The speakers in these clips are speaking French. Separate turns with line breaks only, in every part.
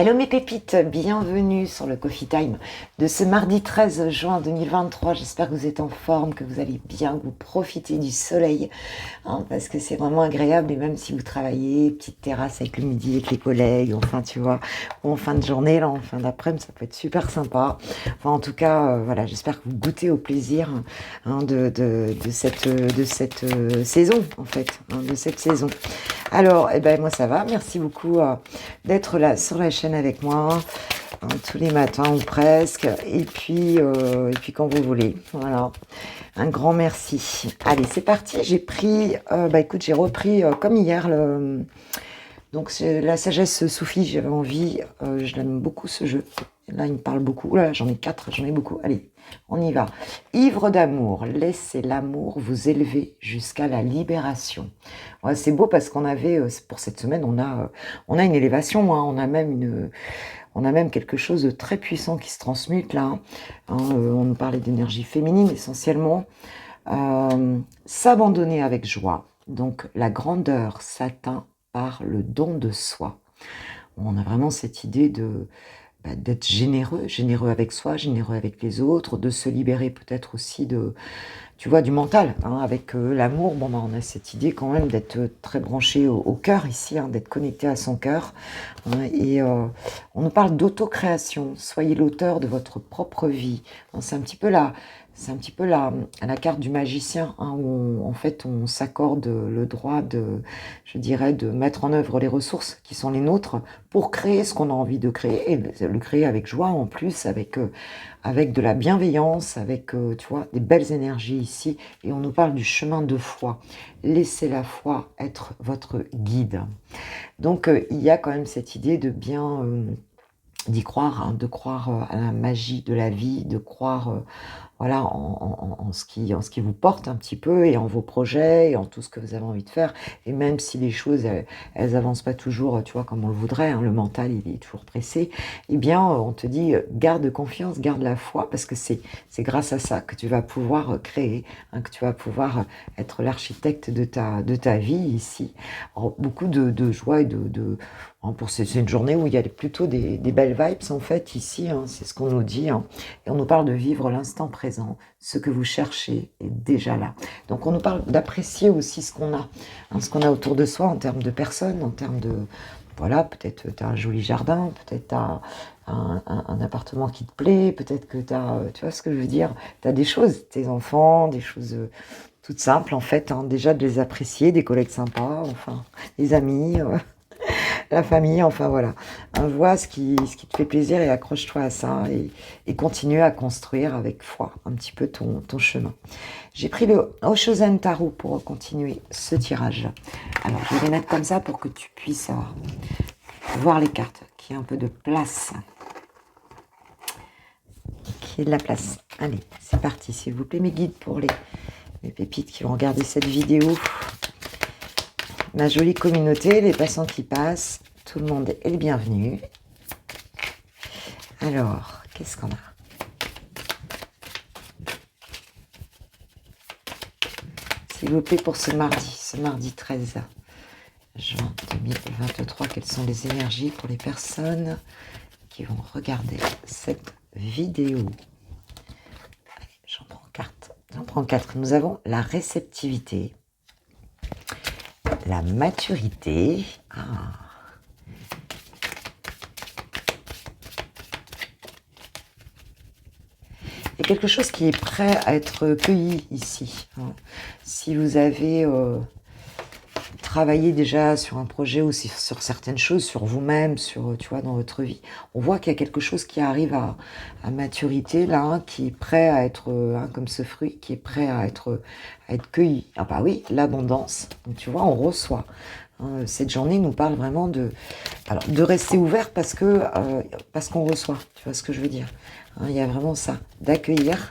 Hello mes pépites, bienvenue sur le Coffee Time de ce mardi 13 juin 2023. J'espère que vous êtes en forme, que vous allez bien, que vous profitez du soleil, parce que c'est vraiment agréable. Et même si vous travaillez, petite terrasse avec le midi, avec les collègues, enfin tu vois, ou en fin de journée, là, en fin d'après-midi, ça peut être super sympa. Enfin en tout cas, voilà, j'espère que vous goûtez au plaisir de cette saison, en fait, de cette saison. Alors, eh ben moi ça va, merci beaucoup d'être là sur la chaîne avec moi tous les matins ou presque, et puis quand vous voulez. Voilà, un grand merci. Allez, c'est parti. J'ai pris, écoute, j'ai repris comme hier donc c'est la sagesse soufie. J'avais envie, je l'aime beaucoup ce jeu. Là, il me parle beaucoup. Là, j'en ai 4, j'en ai beaucoup. Allez, on y va. Ivre d'amour, laissez l'amour vous élever jusqu'à la libération. Ouais, c'est beau parce qu'on avait, pour cette semaine, on a une élévation, on a même quelque chose de très puissant qui se transmute là. On nous parlait d'énergie féminine essentiellement. S'abandonner avec joie. Donc la grandeur s'atteint par le don de soi. On a vraiment cette idée d'être généreux avec soi, généreux avec les autres, de se libérer peut-être aussi tu vois, du mental, avec l'amour. Bon, on a cette idée quand même d'être très branché au cœur ici, d'être connecté à son cœur. Et on nous parle d'autocréation. Soyez l'auteur de votre propre vie. C'est un petit peu la carte du magicien, où en fait on s'accorde le droit je dirais, de mettre en œuvre les ressources qui sont les nôtres pour créer ce qu'on a envie de créer, et le créer avec joie en plus, avec de la bienveillance, avec tu vois, des belles énergies ici. Et on nous parle du chemin de foi. Laissez la foi être votre guide. Donc il y a quand même cette idée de bien d'y croire, de croire à la magie de la vie, de croire voilà, en ce qui vous porte un petit peu, et en vos projets, et en tout ce que vous avez envie de faire. Et même si les choses, elles avancent pas toujours, tu vois, comme on le voudrait, le mental, il est toujours pressé, eh bien, on te dit, garde confiance, garde la foi, parce que c'est grâce à ça que tu vas pouvoir créer, que tu vas pouvoir être l'architecte de ta vie ici. Alors, beaucoup de joie et c'est une journée où il y a plutôt des belles vibes, en fait, ici, c'est ce qu'on nous dit, et on nous parle de vivre l'instant présent. Ce que vous cherchez est déjà là. Donc on nous parle d'apprécier aussi ce qu'on a, ce qu'on a autour de soi en termes de personnes, en termes de, voilà, peut-être tu as un joli jardin, peut-être tu as un appartement qui te plaît, peut-être que tu as, tu vois ce que je veux dire, tu as des choses, tes enfants, des choses toutes simples en fait, déjà de les apprécier, des collègues sympas, enfin, des amis, la famille, enfin voilà. Vois ce qui te fait plaisir et accroche-toi à ça, et continue à construire avec foi un petit peu ton chemin. J'ai pris le Oshozen Tarot pour continuer ce tirage. Alors, je vais les mettre comme ça pour que tu puisses voir les cartes, qu'il y ait un peu de place. Qu'il y ait de la place. Allez, c'est parti, s'il vous plaît, mes guides pour les pépites qui vont regarder cette vidéo. Ma jolie communauté, les passants qui passent, tout le monde est le bienvenu. Alors, qu'est-ce qu'on a? S'il vous plaît, pour ce mardi 13 juin 2023, quelles sont les énergies pour les personnes qui vont regarder cette vidéo? Allez, j'en prends 4. Nous avons la réceptivité, la maturité. Il y a quelque chose qui est prêt à être cueilli ici. Si vous avez travaillé déjà sur un projet ou sur certaines choses, sur vous-même, tu vois, dans votre vie, on voit qu'il y a quelque chose qui arrive à maturité là, qui est prêt à être comme ce fruit, qui est prêt à être cueilli. Ah bah oui, l'abondance. Donc tu vois, on reçoit. Cette journée nous parle vraiment de rester ouvert parce qu'on reçoit. Tu vois ce que je veux dire? Il y a vraiment ça, d'accueillir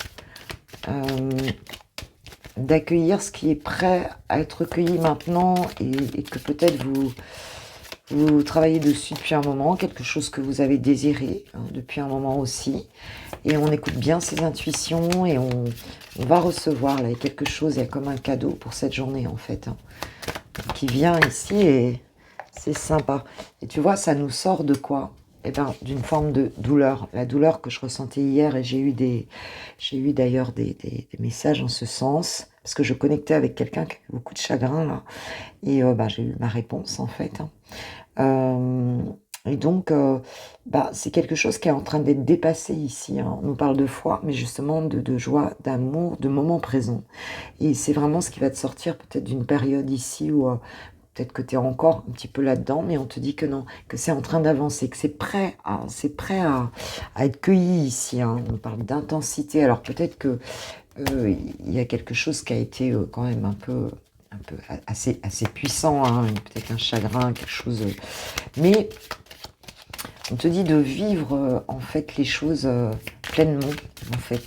ce qui est prêt à être cueilli maintenant, et que peut-être vous travaillez dessus depuis un moment, quelque chose que vous avez désiré depuis un moment aussi, et on écoute bien ses intuitions, et on va recevoir là quelque chose, il y a comme un cadeau pour cette journée en fait, qui vient ici, et c'est sympa. Et tu vois, ça nous sort de quoi? eh ben, d'une forme de douleur. La douleur que je ressentais hier, et j'ai eu d'ailleurs des messages en ce sens, parce que je connectais avec quelqu'un qui a beaucoup de chagrin là, et bah, j'ai eu ma réponse en fait, hein. Et donc, bah, c'est quelque chose qui est en train d'être dépassé ici, hein. On nous parle de foi, mais justement de joie, d'amour, de moments présents. Et c'est vraiment ce qui va te sortir peut-être d'une période ici où, peut-être que tu es encore un petit peu là-dedans, mais on te dit que non, que c'est en train d'avancer, que c'est prêt à être cueilli ici, hein. On parle d'intensité. Alors peut-être que il y a quelque chose qui a été quand même un peu assez puissant, hein, peut-être un chagrin, quelque chose. Mais on te dit de vivre en fait les choses pleinement, en fait.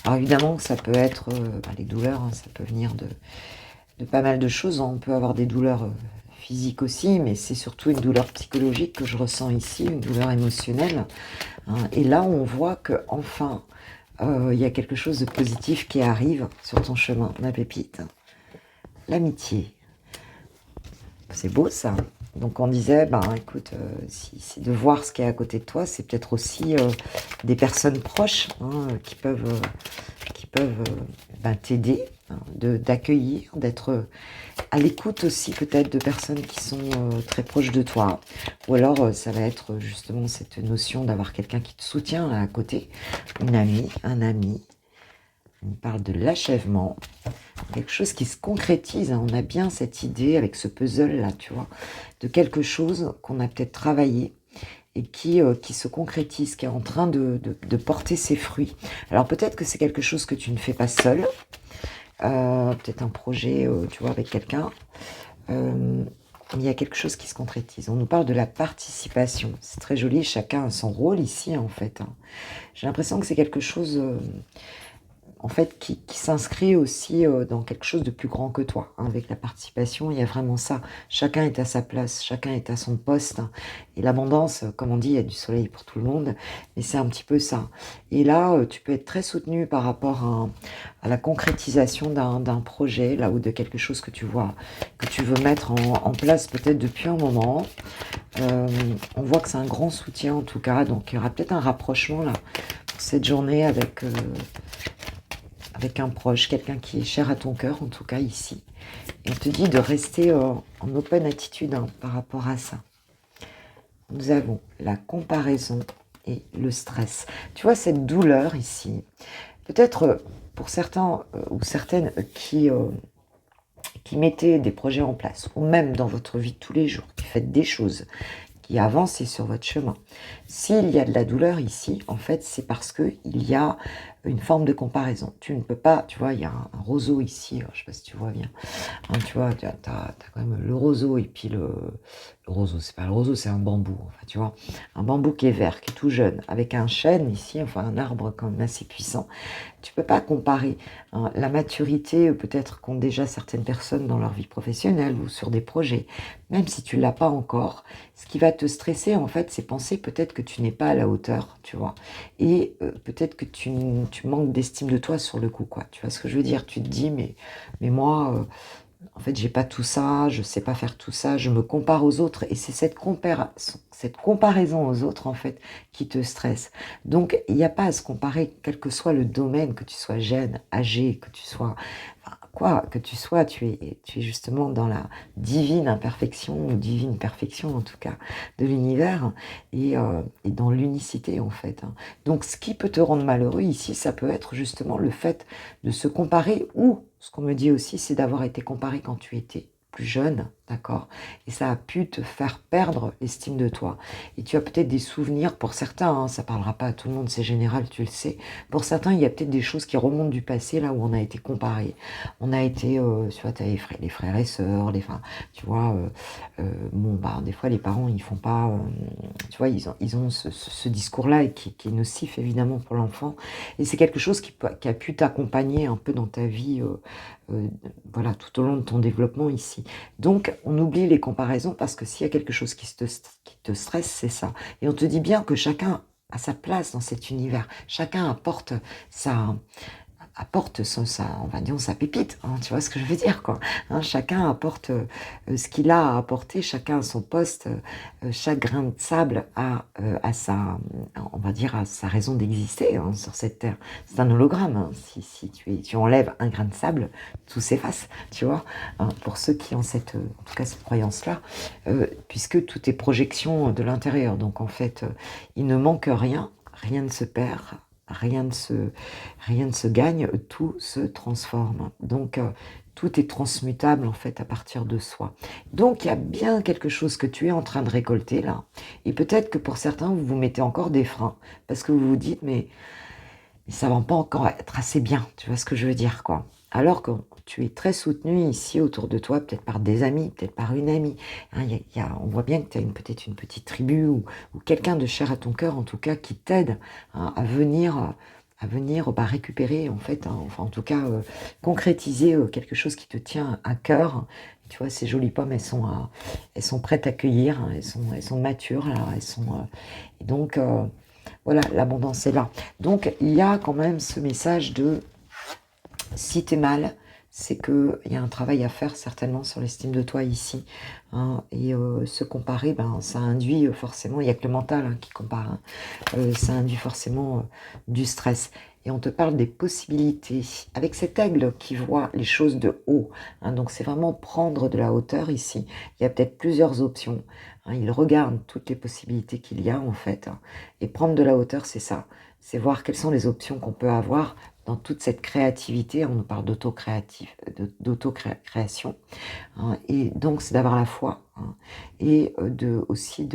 Alors évidemment, ça peut être bah, les douleurs, hein, ça peut venir de pas mal de choses, hein. On peut avoir des douleurs physiques aussi, mais c'est surtout une douleur psychologique que je ressens ici, une douleur émotionnelle, hein. Et là, on voit que enfin, il y a quelque chose de positif qui arrive sur ton chemin, ma pépite. L'amitié. C'est beau ça. Donc on disait, ben écoute, si c'est de voir ce qui est à côté de toi, c'est peut-être aussi des personnes proches, hein, qui peuvent ben, t'aider, hein, d'accueillir, d'être à l'écoute aussi peut-être de personnes qui sont très proches de toi. Ou alors ça va être justement cette notion d'avoir quelqu'un qui te soutient là, à côté, une amie, un ami. On parle de l'achèvement, quelque chose qui se concrétise, hein. On a bien cette idée avec ce puzzle-là, tu vois, de quelque chose qu'on a peut-être travaillé et qui se concrétise, qui est en train de porter ses fruits. Alors peut-être que c'est quelque chose que tu ne fais pas seul, peut-être un projet, tu vois, avec quelqu'un. Il y a quelque chose qui se concrétise. On nous parle de la participation. C'est très joli, chacun a son rôle ici, en fait, hein. J'ai l'impression que c'est quelque chose en fait, qui s'inscrit aussi dans quelque chose de plus grand que toi, hein. Avec la participation, il y a vraiment ça. Chacun est à sa place, chacun est à son poste, hein. Et l'abondance, comme on dit, il y a du soleil pour tout le monde, mais c'est un petit peu ça. Et là, tu peux être très soutenu par rapport à la concrétisation d'un projet, là, ou de quelque chose que tu vois, que tu veux mettre en place peut-être depuis un moment. On voit que c'est un grand soutien en tout cas, donc il y aura peut-être un rapprochement là pour cette journée avec un proche, quelqu'un qui est cher à ton cœur, en tout cas ici. Et on te dit de rester en open attitude, hein, par rapport à ça. Nous avons la comparaison et le stress. Tu vois, cette douleur ici, peut-être pour certains ou certaines qui mettaient des projets en place, ou même dans votre vie de tous les jours, qui faites des choses, qui avancent sur votre chemin. S'il y a de la douleur ici, en fait, c'est parce qu'il y a une forme de comparaison. Tu ne peux pas, tu vois, il y a un roseau ici, je ne sais pas si tu vois bien, hein, tu vois, tu as, quand même le roseau et puis le roseau, c'est pas le roseau, c'est un bambou, enfin, tu vois, un bambou qui est vert, qui est tout jeune, avec un chêne ici, enfin un arbre quand même assez puissant. Tu peux pas comparer, hein, la maturité peut-être qu'ont déjà certaines personnes dans leur vie professionnelle ou sur des projets, même si tu l'as pas encore. Ce qui va te stresser, en fait, c'est penser peut-être que tu n'es pas à la hauteur, tu vois, et peut-être que tu manques d'estime de toi sur le coup, quoi. Tu vois ce que je veux dire? Tu te dis, mais moi, en fait, j'ai pas tout ça, je sais pas faire tout ça, je me compare aux autres, et c'est cette comparaison aux autres, en fait, qui te stresse. Donc, il n'y a pas à se comparer, quel que soit le domaine, que tu sois jeune, âgé, que tu sois, enfin, quoi, que tu sois, tu es justement dans la divine imperfection, ou divine perfection, en tout cas, de l'univers, et dans l'unicité, en fait, hein. Donc, ce qui peut te rendre malheureux ici, ça peut être justement le fait de se comparer, ou ce qu'on me dit aussi, c'est d'avoir été comparé quand tu étais plus jeune, d'accord? Et ça a pu te faire perdre l'estime de toi. Et tu as peut-être des souvenirs, pour certains, hein, ça parlera pas à tout le monde, c'est général, tu le sais. Pour certains, il y a peut-être des choses qui remontent du passé, là où on a été comparé. On a été, tu vois, t'as les frères et sœurs, enfin, tu vois, bon, bah, des fois, les parents, ils font pas, tu vois, ils ont ce discours-là et qui est nocif, évidemment, pour l'enfant. Et c'est quelque chose qui a pu t'accompagner un peu dans ta vie, euh, voilà, tout au long de ton développement ici. Donc, on oublie les comparaisons parce que s'il y a quelque chose qui te stresse, c'est ça. Et on te dit bien que chacun a sa place dans cet univers. Chacun apporte sa, apporte on va dire sa pépite, hein, tu vois ce que je veux dire, quoi. Hein, chacun apporte ce qu'il a à apporter, chacun à son poste, chaque grain de sable a on va dire, à sa raison d'exister, hein, sur cette terre. C'est un hologramme, hein. Si tu enlèves un grain de sable, tout s'efface, tu vois, hein, pour ceux qui ont en tout cas cette croyance-là, puisque tout est projection de l'intérieur. Donc en fait, il ne manque rien, rien ne se perd, rien ne se gagne, tout se transforme. Donc tout est transmutable en fait à partir de soi. Donc il y a bien quelque chose que tu es en train de récolter là. Et peut-être que pour certains, vous vous mettez encore des freins parce que vous vous dites, mais ça va pas encore être assez bien, tu vois ce que je veux dire, quoi. Alors que tu es très soutenu ici autour de toi, peut-être par des amis, peut-être par une amie. Hein, on voit bien que tu as peut-être une petite tribu ou quelqu'un de cher à ton cœur, en tout cas, qui t'aide, hein, à venir bah, récupérer, en fait, hein, enfin, en tout cas, concrétiser quelque chose qui te tient à cœur. Tu vois, ces jolies pommes, elles sont prêtes à cueillir, hein, elles sont matures, là, et donc, voilà, l'abondance est là. Donc, il y a quand même ce message de si tu es mal, c'est qu'il y a un travail à faire certainement sur l'estime de toi ici, hein, et se comparer, ben, ça induit forcément, il n'y a que le mental qui compare, hein, ça induit forcément du stress. Et on te parle des possibilités, avec cet aigle qui voit les choses de haut, hein, donc c'est vraiment prendre de la hauteur ici. Il y a peut-être plusieurs options, hein, il regarde toutes les possibilités qu'il y a en fait, hein, et prendre de la hauteur, c'est ça, c'est voir quelles sont les options qu'on peut avoir dans toute cette créativité. On nous parle d'auto-création, hein, et donc c'est d'avoir la foi, hein, et aussi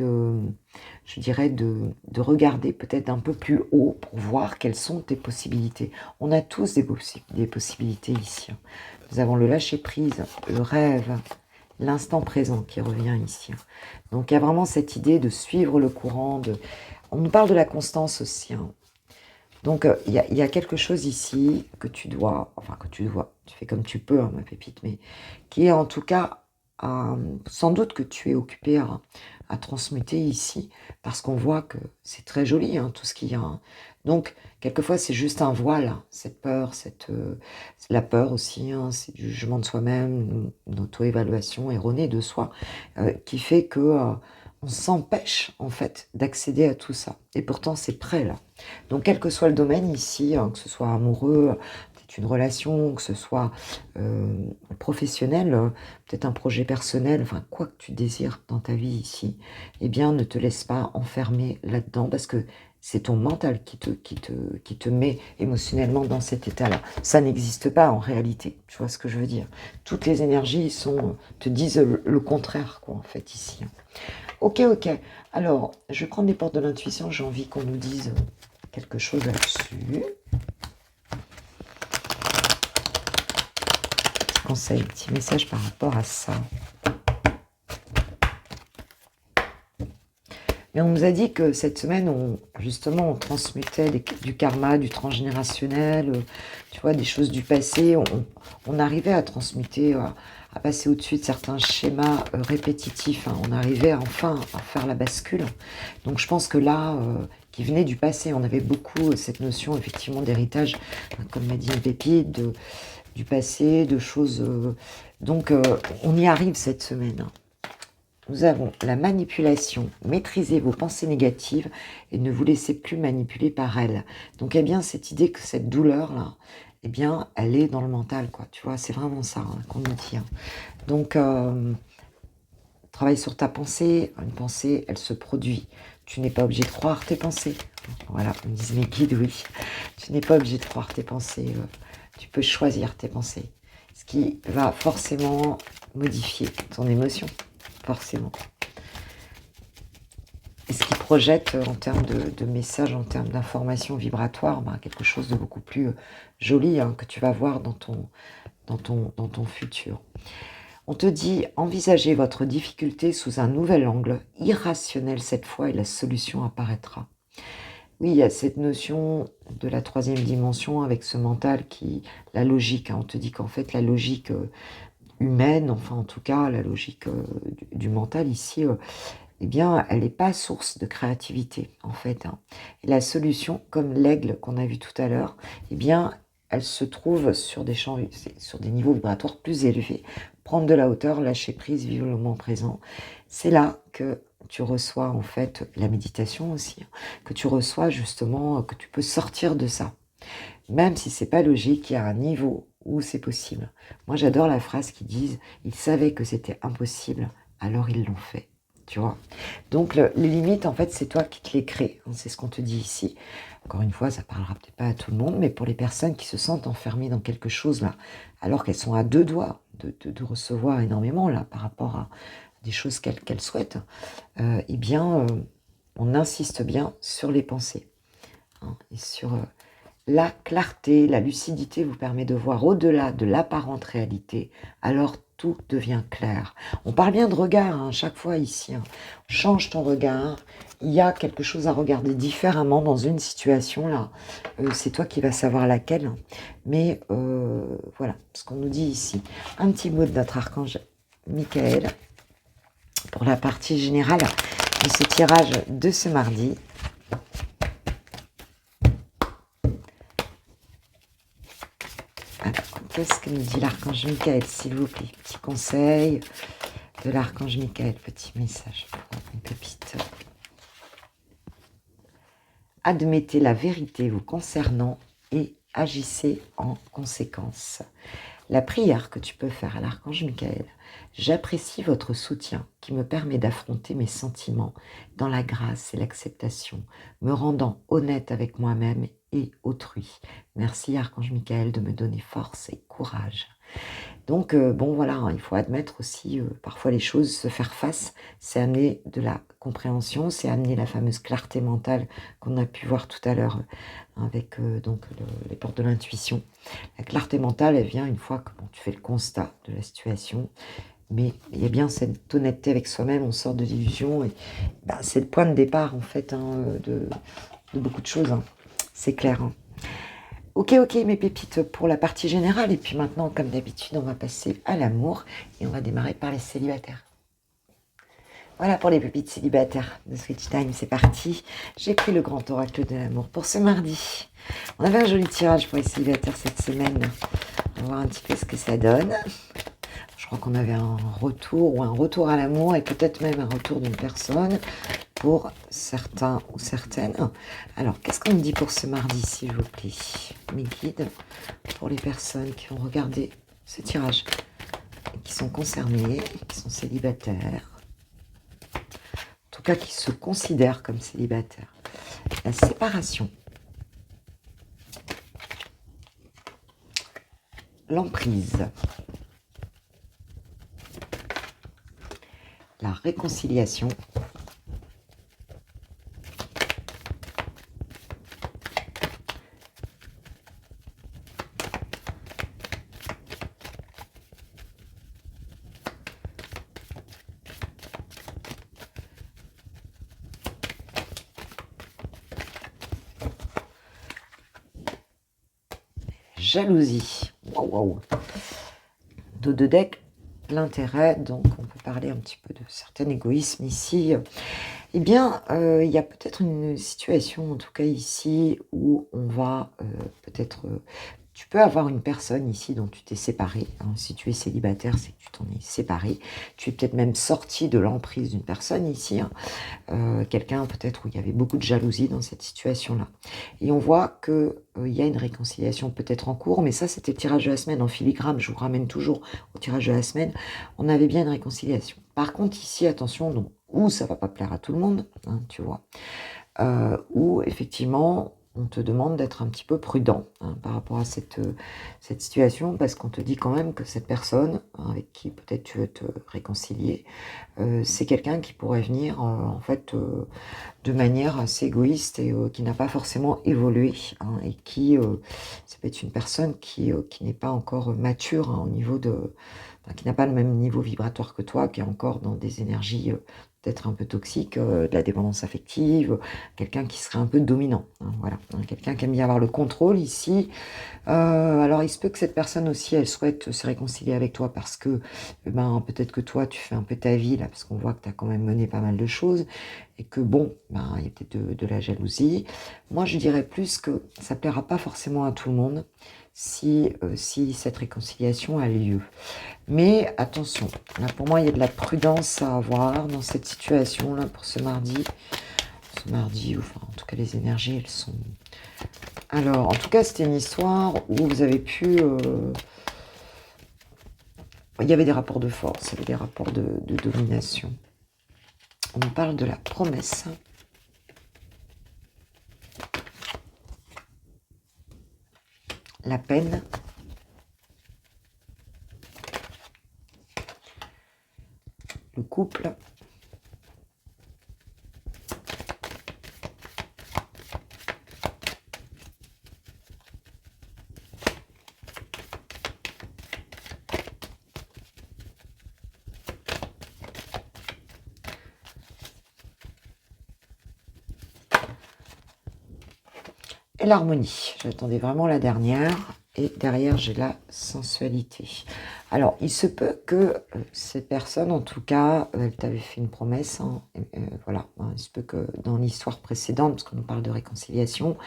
je dirais, de regarder peut-être un peu plus haut pour voir quelles sont tes possibilités. On a tous des possibilités ici, hein. Nous avons le lâcher-prise, le rêve, l'instant présent qui revient ici, hein. Donc il y a vraiment cette idée de suivre le courant, on nous parle de la constance aussi, hein. Donc, il y a quelque chose ici tu fais comme tu peux, hein, ma pépite, mais qui est en tout cas, sans doute que tu es occupée à transmuter ici, parce qu'on voit que c'est très joli, hein, tout ce qu'il y a, hein. Donc, quelquefois, c'est juste un voile, hein, cette peur, c'est la peur aussi, hein, c'est du jugement de soi-même, une auto-évaluation erronée de soi, qui fait que on s'empêche en fait d'accéder à tout ça. Et pourtant, c'est prêt là. Donc, quel que soit le domaine ici, hein, que ce soit amoureux, peut-être une relation, que ce soit professionnel, peut-être un projet personnel, enfin, quoi que tu désires dans ta vie ici, eh bien, ne te laisse pas enfermer là-dedans parce que c'est ton mental qui te met émotionnellement dans cet état-là. Ça n'existe pas en réalité, tu vois ce que je veux dire. Toutes les énergies te disent le contraire, quoi, en fait, ici. Ok, ok. Alors, je vais prendre les portes de l'intuition, j'ai envie qu'on nous dise quelque chose là-dessus. Petit conseil, petit message par rapport à ça. Mais on nous a dit que cette semaine, justement, on transmutait du karma, du transgénérationnel, tu vois, des choses du passé. On arrivait à transmuter, à passer au-dessus de certains schémas répétitifs, hein. On arrivait enfin à faire la bascule. Donc je pense que là, qui venait du passé, on avait beaucoup cette notion effectivement d'héritage, comme m'a dit une pépite, du passé, de choses. Donc on y arrive cette semaine, hein. Nous avons la manipulation. Maîtrisez vos pensées négatives et ne vous laissez plus manipuler par elles. Donc, eh bien, cette idée que cette douleur-là, eh bien, elle est dans le mental, quoi. Tu vois, c'est vraiment ça, hein, qu'on nous dit, hein. Donc, travaille sur ta pensée. Une pensée, elle se produit. Tu n'es pas obligé de croire tes pensées. Voilà, me disent mes guides, oui. Tu n'es pas obligé de croire tes pensées. Tu peux choisir tes pensées. Ce qui va forcément modifier ton émotion. Forcément. Et ce qui projette en termes de messages, en termes d'informations vibratoires, ben, quelque chose de beaucoup plus joli, hein, que tu vas voir dans ton futur. On te dit, envisagez votre difficulté sous un nouvel angle, irrationnel cette fois, et la solution apparaîtra. Oui, il y a cette notion de la troisième dimension avec ce mental la logique, hein. On te dit qu'en fait, la logique humaine, enfin en tout cas la logique du mental ici, eh bien elle n'est pas source de créativité en fait, hein. Et la solution, comme l'aigle qu'on a vu tout à l'heure, eh bien elle se trouve sur des champs, sur des niveaux vibratoires plus élevés. Prendre de la hauteur, lâcher prise, vivre le moment présent. C'est là que tu reçois en fait la méditation aussi, hein, que tu reçois justement, que tu peux sortir de ça. Même si c'est pas logique, il y a un niveau où c'est possible. Moi, j'adore la phrase qui disent: «Ils savaient que c'était impossible, alors ils l'ont fait». Tu vois? Donc les limites, en fait, c'est toi qui te les crées, hein, c'est ce qu'on te dit ici. Encore une fois, ça parlera peut-être pas à tout le monde, mais pour les personnes qui se sentent enfermées dans quelque chose là, alors qu'elles sont à 2 doigts de recevoir énormément là, par rapport à des choses qu'elles souhaitent, eh bien, on insiste bien sur les pensées, hein, et sur, la clarté, la lucidité vous permet de voir au-delà de l'apparente réalité, alors tout devient clair. On parle bien de regard, hein, chaque fois ici, hein. Change ton regard, il y a quelque chose à regarder différemment dans une situation là. C'est toi qui vas savoir laquelle, hein. Mais voilà ce qu'on nous dit ici. Un petit mot de notre archange Michael pour la partie générale de ce tirage de ce mardi. Alors, qu'est-ce que nous dit l'archange Michael, s'il vous plaît? Petit conseil de l'archange Michael, petit message pour une pépite. Admettez la vérité vous concernant et agissez en conséquence. La prière que tu peux faire à l'archange Michael: j'apprécie votre soutien qui me permet d'affronter mes sentiments dans la grâce et l'acceptation, me rendant honnête avec moi-même et autrui. Merci archange Michael de me donner force et courage. Donc bon voilà, hein, il faut admettre aussi parfois les choses, se faire face, c'est amener de la compréhension, c'est amener la fameuse clarté mentale qu'on a pu voir tout à l'heure avec donc les portes de l'intuition. La clarté mentale, elle vient une fois que bon, tu fais le constat de la situation, mais il y a bien cette honnêteté avec soi-même, on sort de l'illusion et bah, c'est le point de départ en fait, hein, de beaucoup de choses, hein. C'est clair, hein. Ok, mes pépites, pour la partie générale. Et puis maintenant, comme d'habitude, on va passer à l'amour. Et on va démarrer par les célibataires. Voilà pour les pépites célibataires de Switch Time, c'est parti. J'ai pris le grand oracle de l'amour pour ce mardi. On avait un joli tirage pour les célibataires cette semaine. On va voir un petit peu ce que ça donne. Je crois qu'on avait un retour ou un retour à l'amour et peut-être même un retour d'une personne pour certains ou certaines. Alors, qu'est-ce qu'on me dit pour ce mardi, s'il vous plaît? Mes guides, pour les personnes qui ont regardé ce tirage, et qui sont concernées, qui sont célibataires, en tout cas qui se considèrent comme célibataires. La séparation, l'emprise, la réconciliation, jalousie. Waouh. Dos de deck, l'intérêt, donc on peut parler un petit peu de certain égoïsme ici. Eh bien, il y a peut-être une situation, en tout cas ici, où on va peut-être... tu peux avoir une personne ici dont tu t'es séparé, hein. Si tu es célibataire, c'est que tu t'en es séparé. Tu es peut-être même sorti de l'emprise d'une personne ici, hein. Quelqu'un peut-être où il y avait beaucoup de jalousie dans cette situation-là. Et on voit qu'il y a une réconciliation peut-être en cours, mais ça c'était le tirage de la semaine en filigrane, je vous ramène toujours au tirage de la semaine, on avait bien une réconciliation. Par contre ici, attention, donc, où ça va pas plaire à tout le monde, hein, tu vois, où effectivement on te demande d'être un petit peu prudent, hein, par rapport à cette situation, parce qu'on te dit quand même que cette personne, hein, avec qui peut-être tu veux te réconcilier, c'est quelqu'un qui pourrait venir en fait de manière assez égoïste et qui n'a pas forcément évolué, hein, et qui ça peut être une personne qui n'est pas encore mature, hein, au niveau de qui n'a pas le même niveau vibratoire que toi, qui est encore dans des énergies peut-être un peu toxiques, de la dépendance affective, quelqu'un qui serait un peu dominant, hein, voilà, hein, quelqu'un qui aime bien avoir le contrôle ici. Alors il se peut que cette personne aussi, elle souhaite se réconcilier avec toi parce que ben, peut-être que toi, tu fais un peu ta vie là, parce qu'on voit que tu as quand même mené pas mal de choses et que bon, ben, il y a peut-être de la jalousie. Moi, je dirais plus que ça plaira pas forcément à tout le monde. si cette réconciliation a lieu. Mais attention, là pour moi il y a de la prudence à avoir dans cette situation là pour ce mardi. Ce mardi, enfin en tout cas les énergies elles sont... Alors en tout cas c'était une histoire où vous avez pu... il y avait des rapports de force, il y avait des rapports de domination. On parle de la promesse. La peine. Le couple. Et l'harmonie. J'attendais vraiment la dernière. Et derrière, j'ai la sensualité. Alors, il se peut que ces personnes, en tout cas, elles t'avaient fait une promesse. Hein, voilà, il se peut que dans l'histoire précédente, parce qu'on parle de réconciliation,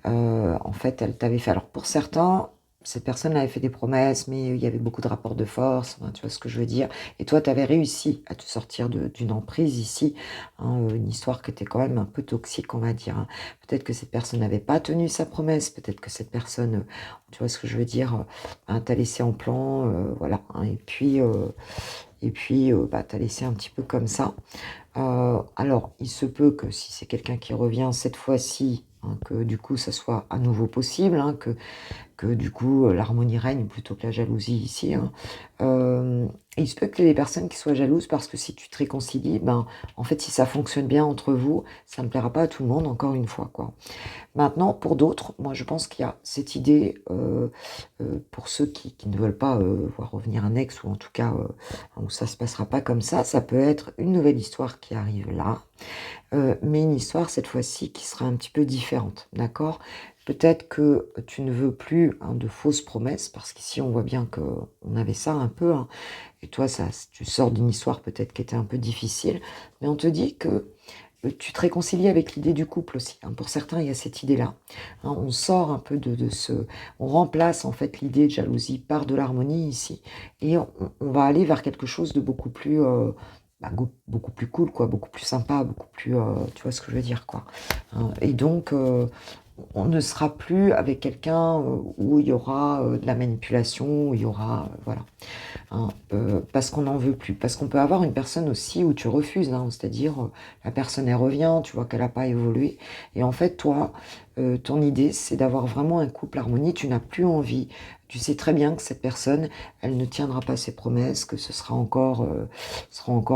en fait, elles t'avaient fait... Alors, pour certains, cette personne avait fait des promesses, mais il y avait beaucoup de rapports de force, hein, tu vois ce que je veux dire. Et toi, tu avais réussi à te sortir d'une emprise ici, hein, une histoire qui était quand même un peu toxique, on va dire. Hein. Peut-être que cette personne n'avait pas tenu sa promesse, peut-être que cette personne, tu vois ce que je veux dire, hein, t'a laissé en plan, voilà. Hein, et puis bah, t'a laissé un petit peu comme ça. Alors, il se peut que si c'est quelqu'un qui revient cette fois-ci, hein, que du coup, ça soit à nouveau possible, hein, que du coup l'harmonie règne plutôt que la jalousie ici. Hein. Il se peut qu'il y ait des personnes qui soient jalouses parce que si tu te réconcilies, ben, en fait, si ça fonctionne bien entre vous, ça ne plaira pas à tout le monde, encore une fois, quoi. Maintenant, pour d'autres, moi je pense qu'il y a cette idée, pour ceux qui ne veulent pas voir revenir un ex, ou en tout cas où ça ne se passera pas comme ça peut être une nouvelle histoire qui arrive là, mais une histoire cette fois-ci qui sera un petit peu différente, d'accord? Peut-être que tu ne veux plus hein, de fausses promesses, parce qu'ici on voit bien qu'on avait ça un peu, hein, et toi tu sors d'une histoire peut-être qui était un peu difficile, mais on te dit que tu te réconcilies avec l'idée du couple aussi. Hein. Pour certains, il y a cette idée-là. Hein, on sort un peu de ce... On remplace en fait l'idée de jalousie par de l'harmonie ici. Et on va aller vers quelque chose de beaucoup plus... bah, beaucoup plus cool, quoi, beaucoup plus sympa, beaucoup plus... tu vois ce que je veux dire, quoi. Hein, et donc, on ne sera plus avec quelqu'un où il y aura de la manipulation, où il y aura... voilà. Hein, parce qu'on n'en veut plus. Parce qu'on peut avoir une personne aussi où tu refuses, hein, c'est-à-dire la personne elle revient, tu vois qu'elle n'a pas évolué, et en fait toi, ton idée c'est d'avoir vraiment un couple harmonie, tu n'as plus envie, tu sais très bien que cette personne, elle ne tiendra pas ses promesses, que ce sera encore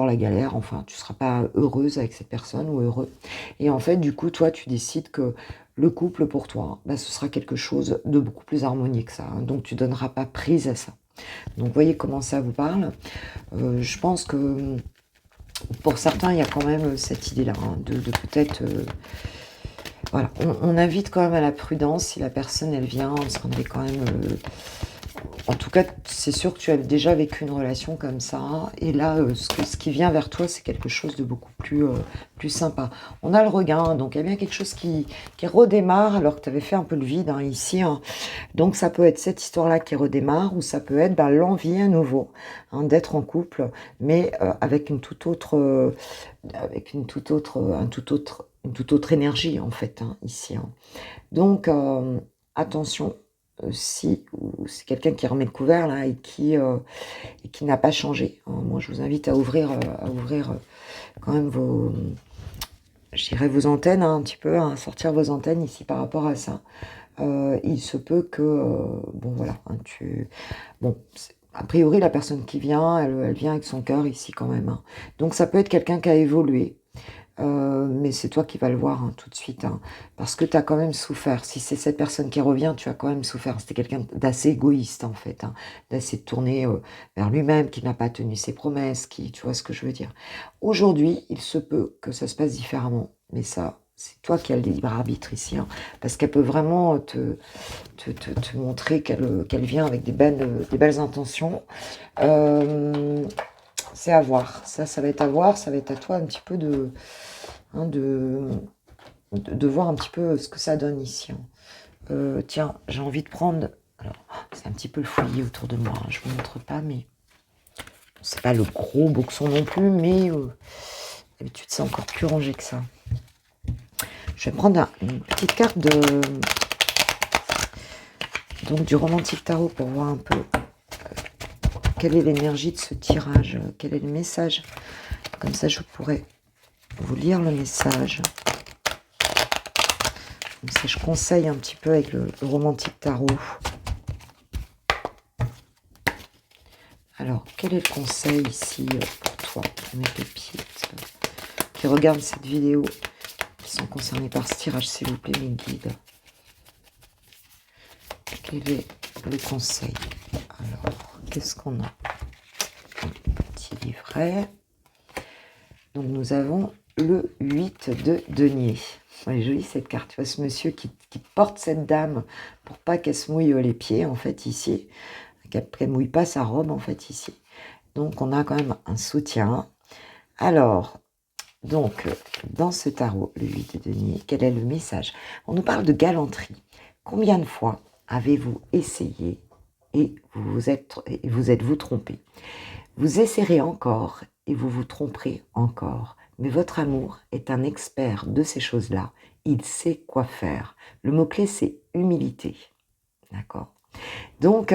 la galère, enfin tu ne seras pas heureuse avec cette personne ou heureux, et en fait du coup toi tu décides que le couple pour toi, bah, ce sera quelque chose de beaucoup plus harmonieux que ça, hein, donc tu donneras pas prise à ça. Donc, vous voyez comment ça vous parle. Je pense que pour certains, il y a quand même cette idée-là, hein, de peut-être... voilà, on invite quand même à la prudence. Si la personne, elle vient, on se rendait quand même... en tout cas, c'est sûr que tu as déjà vécu une relation comme ça. Et là, ce qui vient vers toi, c'est quelque chose de beaucoup plus sympa. On a le regain, donc il y a bien quelque chose qui redémarre alors que tu avais fait un peu le vide hein, ici. Hein. Donc ça peut être cette histoire-là qui redémarre, ou ça peut être bah, l'envie à nouveau hein, d'être en couple, mais avec une toute autre, une toute autre énergie en fait hein, ici. Hein. Donc attention, si c'est quelqu'un qui remet le couvert là et qui n'a pas changé. Hein. Moi, je vous invite à ouvrir quand même je dirais vos antennes hein, un petit peu, hein, sortir vos antennes ici par rapport à ça. Il se peut que, bon voilà, hein, bon, a priori la personne qui vient, elle vient avec son cœur ici quand même. Hein. Donc ça peut être quelqu'un qui a évolué, mais c'est toi qui vas le voir hein, tout de suite, hein, parce que tu as quand même souffert. Si c'est cette personne qui revient, tu as quand même souffert. C'était quelqu'un d'assez égoïste en fait, hein, d'assez tourné vers lui-même, qui n'a pas tenu ses promesses, tu vois ce que je veux dire. Aujourd'hui, il se peut que ça se passe différemment, mais ça, c'est toi qui as le libre arbitre ici, hein, parce qu'elle peut vraiment te montrer qu'elle vient avec des belles intentions. C'est à voir, ça va être à voir, ça va être à toi un petit peu hein, de voir un petit peu ce que ça donne ici. Hein. Tiens, j'ai envie de prendre Alors, c'est un petit peu le fouillis autour de moi, hein, je vous montre pas, mais c'est pas le gros boxon non plus, mais d'habitude c'est encore plus rangé que ça. Je vais prendre une petite carte donc du romantique tarot pour voir un peu quelle est l'énergie de ce tirage, quel est le message. Comme ça, je pourrais vous lire le message. Comme ça, je conseille un petit peu avec le romantique tarot. Alors, quel est le conseil ici pour toi, pour mes pépites qui regardent cette vidéo, qui sont concernés par ce tirage, s'il vous plaît, mes guides? Quel est le conseil? Alors, qu'est-ce qu'on a? Un petit livret. Donc, nous avons le 8 de denier. Elle est jolie cette carte. Tu vois ce monsieur qui porte cette dame pour pas qu'elle se mouille les pieds, en fait, ici. Qu'elle ne mouille pas sa robe, en fait, ici. Donc, on a quand même un soutien. Alors, donc, dans ce tarot, le 8 de denier, quel est le message? On nous parle de galanterie. Combien de fois avez-vous essayé et vous êtes-vous trompé? Vous essayerez encore et vous vous tromperez encore. Mais votre amour est un expert de ces choses-là. Il sait quoi faire. Le mot-clé, c'est humilité. D'accord? Donc,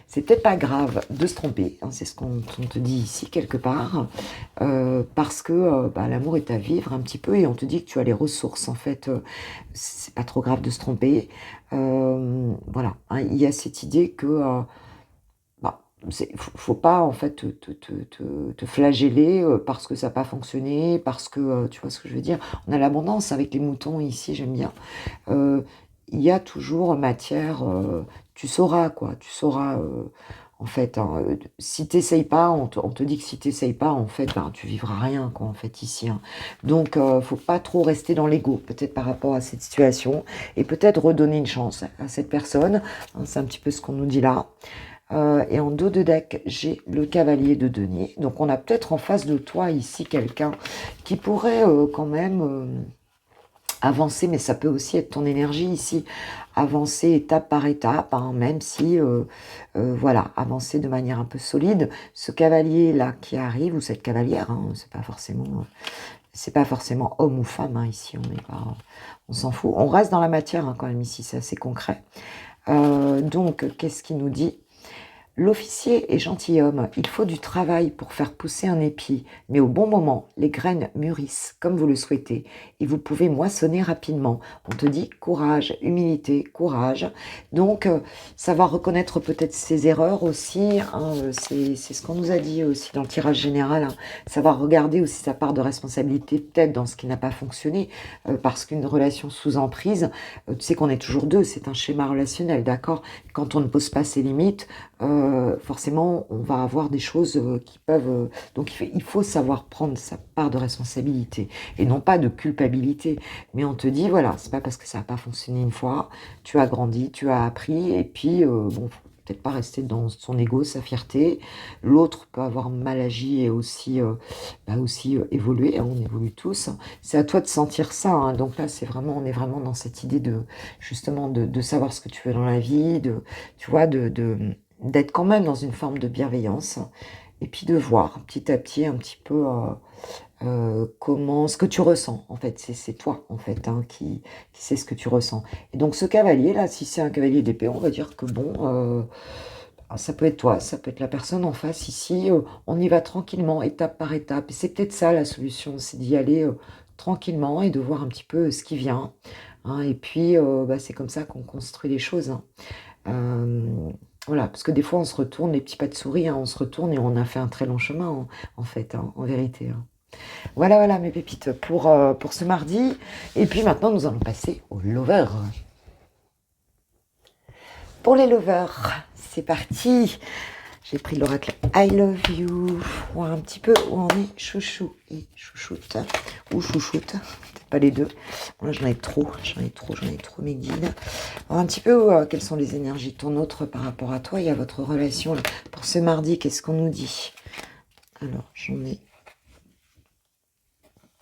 c'est peut-être pas grave de se tromper, hein, c'est ce qu'on te dit ici quelque part, parce que l'amour est à vivre un petit peu et on te dit que tu as les ressources. En fait, c'est pas trop grave de se tromper. Voilà, hein, il y a cette idée que faut pas en fait te flageller parce que ça n'a pas fonctionné, parce que tu vois ce que je veux dire. On a l'abondance avec les moutons ici, j'aime bien. Il y a toujours matière, tu sauras quoi, tu sauras en fait, hein, si tu n'essayes pas, on te dit que si tu n'essayes pas, en fait, tu vivras rien quoi, en fait ici. Hein. Donc, faut pas trop rester dans l'ego, peut-être par rapport à cette situation, et peut-être redonner une chance à cette personne. Hein, c'est un petit peu ce qu'on nous dit là. Et en dos de deck, j'ai le cavalier de denier. Donc, on a peut-être en face de toi ici quelqu'un qui pourrait quand même avancer, mais ça peut aussi être ton énergie ici, avancer étape par étape, hein, même si, voilà, avancer de manière un peu solide. Ce cavalier-là qui arrive, ou cette cavalière, hein, c'est pas forcément homme ou femme, hein, ici, on s'en fout. On reste dans la matière hein, quand même ici, c'est assez concret. Donc, qu'est-ce qu'il nous dit? L'officier est gentilhomme, il faut du travail pour faire pousser un épi, mais au bon moment, les graines mûrissent comme vous le souhaitez et vous pouvez moissonner rapidement. On te dit courage, humilité, courage. Donc, savoir reconnaître peut-être ses erreurs aussi, hein, c'est ce qu'on nous a dit aussi dans le tirage général, hein, savoir regarder aussi sa part de responsabilité peut-être dans ce qui n'a pas fonctionné, parce qu'une relation sous emprise, tu sais qu'on est toujours deux, c'est un schéma relationnel, d'accord? Quand on ne pose pas ses limites, forcément, on va avoir des choses qui peuvent... donc, il faut savoir prendre sa part de responsabilité et non pas de culpabilité. Mais on te dit, voilà, c'est pas parce que ça n'a pas fonctionné une fois, tu as grandi, tu as appris, et puis, bon, faut peut-être pas rester dans son ego, sa fierté. L'autre peut avoir mal agi et aussi, évoluer, hein, on évolue tous. C'est à toi de sentir ça. Hein. Donc là, on est vraiment dans cette idée de, justement, de savoir ce que tu veux dans la vie, tu vois, d'être quand même dans une forme de bienveillance et puis de voir petit à petit un petit peu comment, ce que tu ressens en fait, c'est toi en fait hein, qui sait ce que tu ressens. Et donc ce cavalier là, si c'est un cavalier d'épée, on va dire que bon, ça peut être toi, ça peut être la personne en face ici, on y va tranquillement, étape par étape, et c'est peut-être ça la solution, c'est d'y aller tranquillement et de voir un petit peu ce qui vient, hein, et puis c'est comme ça qu'on construit les choses, hein. Voilà, parce que des fois on se retourne, les petits pas de souris, hein, on se retourne et on a fait un très long chemin en fait, hein, en vérité. Hein. Voilà, voilà mes pépites pour ce mardi. Et puis maintenant nous allons passer aux lovers. Pour les lovers, c'est parti. J'ai pris l'oracle I love you. Voir un petit peu où on est chouchou et chouchoute. Ou chouchoute, peut-être pas les deux. Là j'en ai trop mes guides. Alors un petit peu quelles sont les énergies de ton autre par rapport à toi et à votre relation. Là. Pour ce mardi, qu'est-ce qu'on nous dit? Alors j'en ai...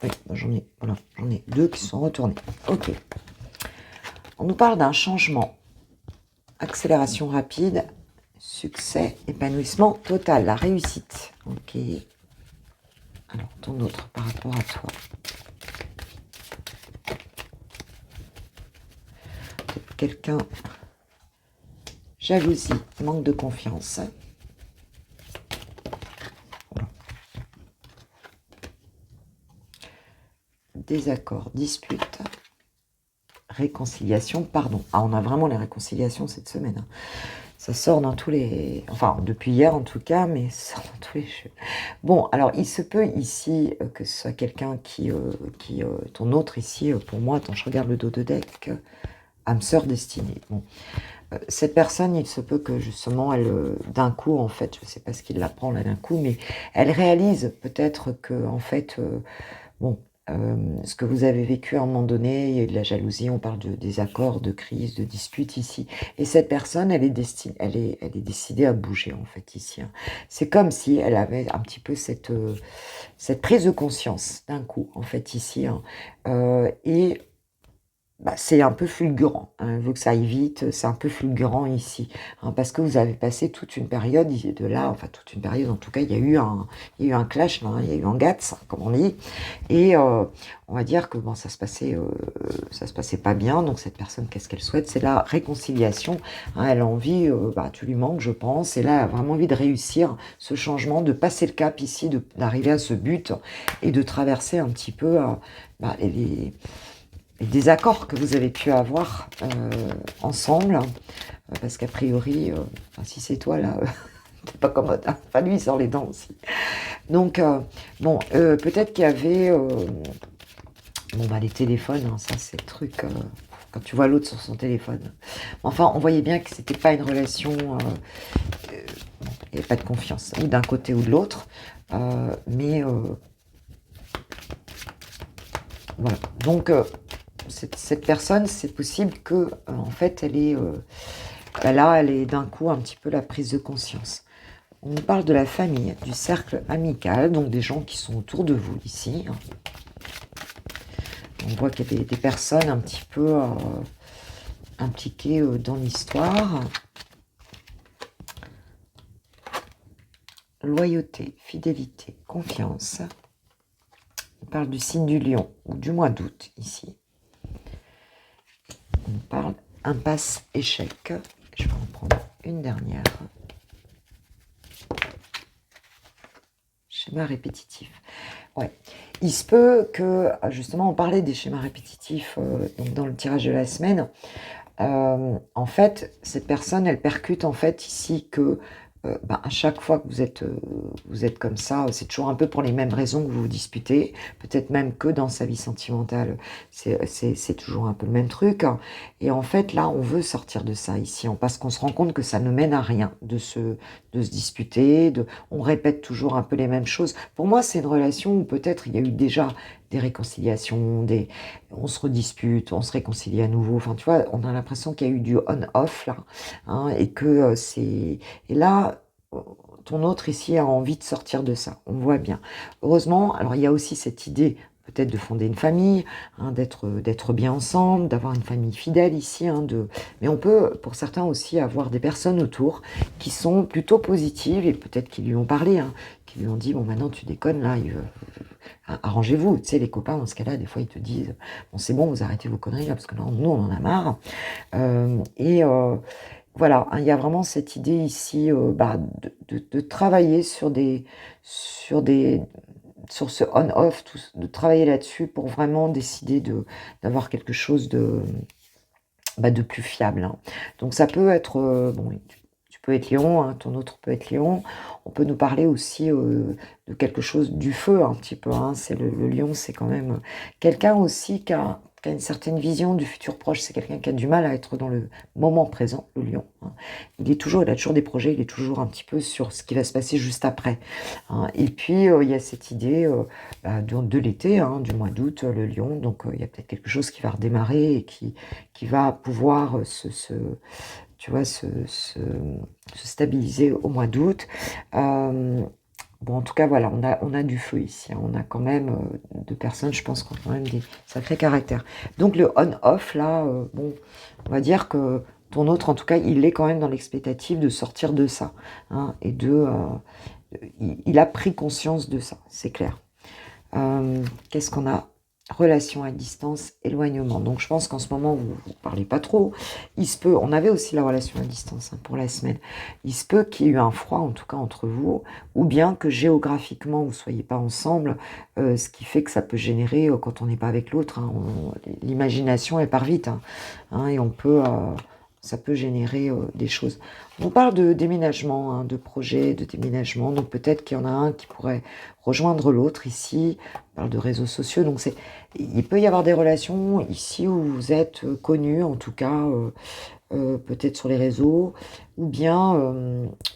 Oui, j'en ai deux qui sont retournés. Ok. On nous parle d'un changement. accélération rapide, succès, épanouissement total, la réussite. Ok. Alors, ton autre par rapport à toi. Quelqu'un, jalousie, manque de confiance. Désaccord, dispute, réconciliation, pardon. Ah, on a vraiment les réconciliations cette semaine. Hein. Ça sort dans tous les... Enfin, depuis hier en tout cas, mais ça sort dans tous les jeux. Bon, alors, il se peut ici que ce soit quelqu'un qui... ton autre ici, pour moi, attends, je regarde le dos de deck, âme sœur destinée. Bon. Cette personne, il se peut que justement, elle, d'un coup, en fait, je ne sais pas ce qu'il l'apprend là d'un coup, mais elle réalise peut-être que, en fait, bon, ce que vous avez vécu à un moment donné, il y a eu de la jalousie, on parle de désaccords, de crises, de disputes ici. Et cette personne, elle est décidée à bouger, en fait, ici. Hein. C'est comme si elle avait un petit peu cette prise de conscience d'un coup, en fait, ici. Hein. Et bah, c'est un peu fulgurant, hein, vu que ça aille vite, c'est un peu fulgurant ici, hein, parce que vous avez passé toute une période de là, enfin toute une période, en tout cas, il y a eu un clash, hein, il y a eu un GATS, comme on dit, et on va dire que bon, ça se passait pas bien, donc cette personne, qu'est-ce qu'elle souhaite? C'est la réconciliation, hein, elle a envie, bah, tu lui manques, je pense, et là, elle a vraiment envie de réussir ce changement, de passer le cap ici, d'arriver à ce but, et de traverser un petit peu bah, les désaccords que vous avez pu avoir ensemble, parce qu'a priori, si c'est toi là, t'es pas commode, hein. Enfin lui il sort les dents aussi. Donc bon, peut-être qu'il y avait, bon bah les téléphones, hein, ça c'est le truc, quand tu vois l'autre sur son téléphone. Enfin on voyait bien que c'était pas une relation, il n'y avait pas de confiance, ou d'un côté ou de l'autre, mais voilà, donc cette personne, c'est possible que, en fait, elle est d'un coup un petit peu la prise de conscience. On parle de la famille, du cercle amical, donc des gens qui sont autour de vous ici. On voit qu'il y a des personnes un petit peu impliquées dans l'histoire. Loyauté, fidélité, confiance. On parle du signe du lion, ou du mois d'août ici. On parle impasse, échec. Je vais en prendre une dernière. Schéma répétitif. Ouais. Il se peut que, justement, on parlait des schémas répétitifs donc dans le tirage de la semaine. En fait, cette personne, elle percute en fait ici que à chaque fois que vous êtes comme ça, c'est toujours un peu pour les mêmes raisons que vous vous disputez, peut-être même que dans sa vie sentimentale, c'est toujours un peu le même truc. Hein. Et en fait, là, on veut sortir de ça ici, parce qu'on se rend compte que ça ne mène à rien de se disputer, on répète toujours un peu les mêmes choses. Pour moi, c'est une relation où peut-être il y a eu déjà des réconciliations, on se redispute, on se réconcilie à nouveau. Enfin, tu vois, on a l'impression qu'il y a eu du on-off là, hein, et que c'est... Et là, ton autre ici a envie de sortir de ça. On voit bien. Heureusement, alors il y a aussi cette idée peut-être de fonder une famille, hein, d'être bien ensemble, d'avoir une famille fidèle ici. Hein, mais on peut, pour certains aussi, avoir des personnes autour qui sont plutôt positives et peut-être qui lui ont parlé, hein, qui lui ont dit, bon, maintenant tu déconnes, là, arrangez-vous. Tu sais, les copains, dans ce cas-là, des fois, ils te disent, bon, c'est bon, vous arrêtez vos conneries, là, parce que là, nous, on en a marre. Voilà, hein, il y a vraiment cette idée ici de travailler sur ce on-off, de travailler là-dessus pour vraiment décider d'avoir quelque chose de plus fiable. Hein. Donc ça peut être, bon, tu peux être Lion, hein, ton autre peut être Lion. On peut nous parler aussi de quelque chose du feu un petit peu. Hein. C'est le Lion, c'est quand même quelqu'un aussi qui a une certaine vision du futur proche. C'est quelqu'un qui a du mal à être dans le moment présent, le Lion. Hein. Il a toujours des projets, il est toujours un petit peu sur ce qui va se passer juste après. Hein. Et puis, il y a cette idée de l'été, hein, du mois d'août, le Lion. Donc, il y a peut-être quelque chose qui va redémarrer et qui va pouvoir tu vois, se stabiliser au mois d'août. Bon, en tout cas, voilà, on a du feu ici. Hein. On a quand même deux personnes, je pense, qui ont quand même des sacrés caractères. Donc, le on-off, là, bon, on va dire que ton autre, en tout cas, il est quand même dans l'expectative de sortir de ça. Hein, et il a pris conscience de ça, c'est clair. Qu'est-ce qu'on a? Relation à distance, éloignement. Donc je pense qu'en ce moment, vous ne parlez pas trop. Il se peut, on avait aussi la relation à distance pour la semaine. Il se peut qu'il y ait eu un froid, en tout cas entre vous, ou bien que géographiquement, vous ne soyez pas ensemble, ce qui fait que ça peut générer, quand on n'est pas avec l'autre, hein, l'imagination, elle part vite. Et ça peut générer des choses. On parle de déménagement, de projet de déménagement. Donc peut-être qu'il y en a un qui pourrait rejoindre l'autre ici. On parle de réseaux sociaux. Donc il peut y avoir des relations ici où vous êtes connus, en tout cas, peut-être sur les réseaux, ou bien,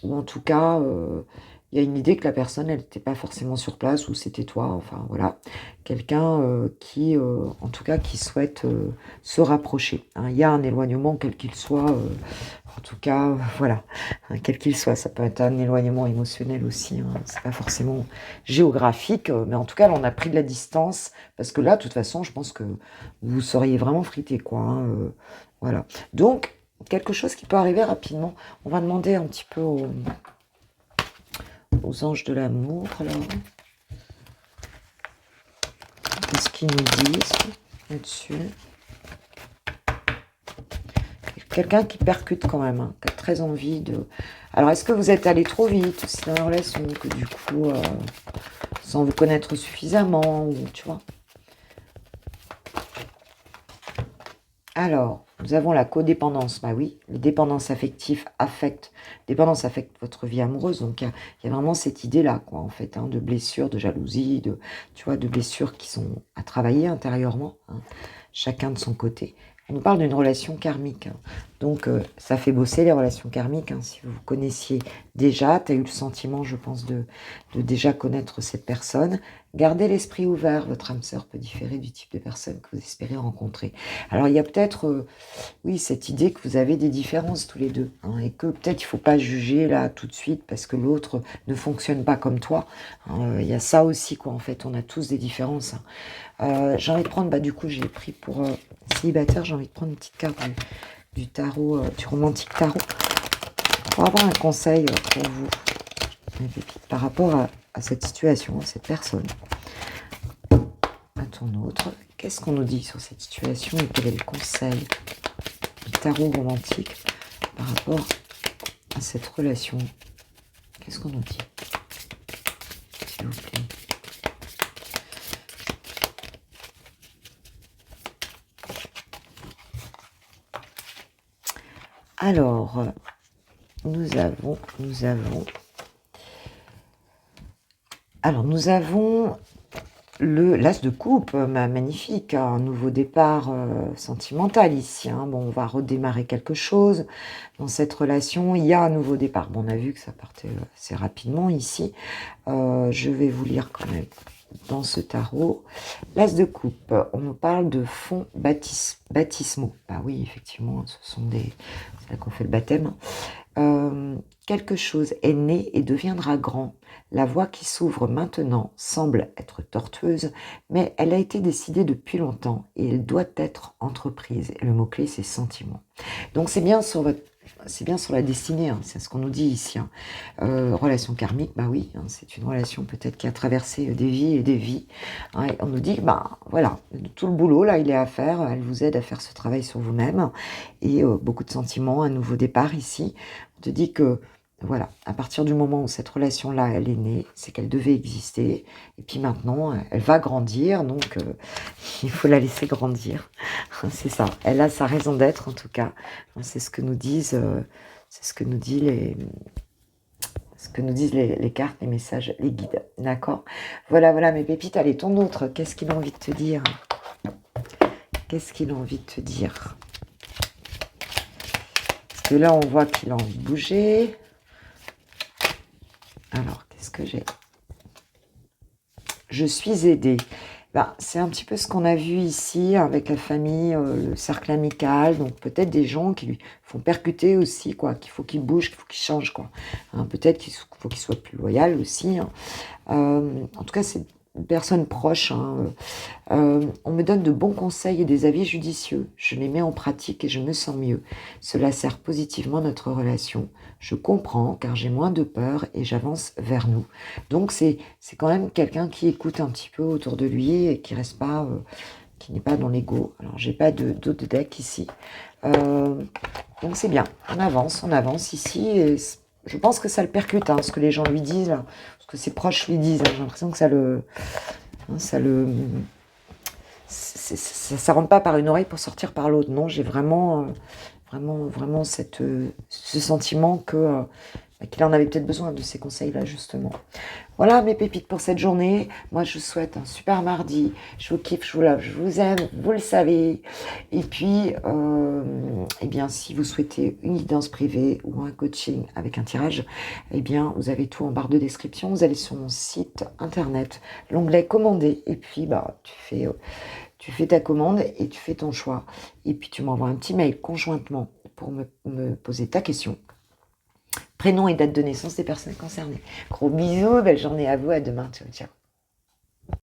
ou en tout cas, il y a une idée que la personne, elle n'était pas forcément sur place, ou c'était toi, enfin voilà, quelqu'un qui, en tout cas, qui souhaite se rapprocher. Il y a un éloignement, quel qu'il soit, en tout cas, voilà, quel qu'il soit. Ça peut être un éloignement émotionnel aussi, c'est pas forcément géographique, mais en tout cas, là, on a pris de la distance, parce que là, de toute façon, je pense que vous seriez vraiment frité, quoi. Voilà. Donc, quelque chose qui peut arriver rapidement. On va demander un petit peu aux anges de l'amour, là. Qu'est-ce qu'ils nous disent là-dessus? Quelqu'un qui percute quand même, qui a très envie de... Alors, est-ce que vous êtes allé trop vite aussi dans la relation, que du coup, sans vous connaître suffisamment, ou tu vois? Alors, nous avons la codépendance. Bah oui, les dépendances affectives affectent. Dépendance affecte votre vie amoureuse. Donc, il y a vraiment cette idée-là, quoi, en fait, de blessures, de jalousie, tu vois, de blessures qui sont à travailler intérieurement, chacun de son côté. On nous parle d'une relation karmique. Donc, ça fait bosser les relations karmiques. Si vous connaissiez déjà, tu as eu le sentiment, je pense, de déjà connaître cette personne. Gardez l'esprit ouvert. Votre âme sœur peut différer du type de personne que vous espérez rencontrer. Alors, il y a peut-être, oui, cette idée que vous avez des différences tous les deux. Et que peut-être il ne faut pas juger là tout de suite parce que l'autre ne fonctionne pas comme toi. Il y a ça aussi, quoi. En fait, on a tous des différences. J'ai envie de prendre, du coup, j'ai pris pour célibataire, j'ai envie de prendre une petite carte du tarot, du romantique tarot, pour avoir un conseil pour vous, par rapport à cette situation, à cette personne, à ton autre. Qu'est-ce qu'on nous dit sur cette situation et quel est le conseil du tarot romantique par rapport à cette relation? Qu'est-ce qu'on nous dit, s'il vous plaît? Alors, nous avons l'as de coupe, magnifique, un nouveau départ sentimental ici. Bon, on va redémarrer quelque chose dans cette relation. Il y a un nouveau départ. Bon, on a vu que ça partait assez rapidement ici. Je vais vous lire quand même dans ce tarot. L'as de coupe, on nous parle de fonds baptismaux. Bah oui, effectivement, c'est là qu'on fait le baptême. Quelque chose est né et deviendra grand. La voie qui s'ouvre maintenant semble être tortueuse, mais elle a été décidée depuis longtemps et elle doit être entreprise. Et le mot-clé, c'est sentiment. Donc c'est bien sur la destinée, c'est ce qu'on nous dit ici. Relation karmique, bah oui, c'est une relation peut-être qui a traversé des vies et des vies. Et on nous dit, voilà, tout le boulot, là, il est à faire. Elle vous aide à faire ce travail sur vous-même. Et beaucoup de sentiments, un nouveau départ ici. On te dit que, voilà, à partir du moment où cette relation-là, elle est née, c'est qu'elle devait exister. Et puis maintenant, elle va grandir, donc il faut la laisser grandir. C'est ça. Elle a sa raison d'être, en tout cas. C'est ce que nous disent, les cartes, les messages, les guides. D'accord? Voilà, mes pépites. Allez, ton autre, qu'est-ce qu'il a envie de te dire? Qu'est-ce qu'il a envie de te dire? Parce que là, on voit qu'il a envie de bouger. Alors, qu'est-ce que j'ai? Je suis aidée. C'est un petit peu ce qu'on a vu ici avec la famille, le cercle amical. Donc, peut-être des gens qui lui font percuter aussi, quoi. Qu'il faut qu'il bouge, qu'il faut qu'il change, quoi. Peut-être qu'il faut qu'il soit plus loyal aussi. En tout cas, c'est personne proche, hein, on me donne de bons conseils et des avis judicieux. Je les mets en pratique et je me sens mieux. Cela sert positivement notre relation. Je comprends car j'ai moins de peur et j'avance vers nous. Donc c'est quand même quelqu'un qui écoute un petit peu autour de lui et qui reste pas, qui n'est pas dans l'ego. Alors j'ai pas d'autres decks ici. Donc c'est bien. On avance ici et je pense que ça le percute, hein, ce que les gens lui disent, là, ce que ses proches lui disent. Hein. J'ai l'impression que ça rentre pas par une oreille pour sortir par l'autre. Non, j'ai vraiment ce sentiment qu'il en avait peut-être besoin de ces conseils-là, justement. Voilà mes pépites pour cette journée. Moi, je vous souhaite un super mardi. Je vous kiffe, je vous love, je vous aime, vous le savez. Et puis, eh bien, si vous souhaitez une guidance privée ou un coaching avec un tirage, eh bien, vous avez tout en barre de description. Vous allez sur mon site internet, l'onglet commander, et puis, bah, tu fais ta commande et tu fais ton choix. Et puis, tu m'envoies un petit mail conjointement pour me poser ta question. Prénom et date de naissance des personnes concernées. Gros bisous, belle journée à vous, à demain, ciao ciao.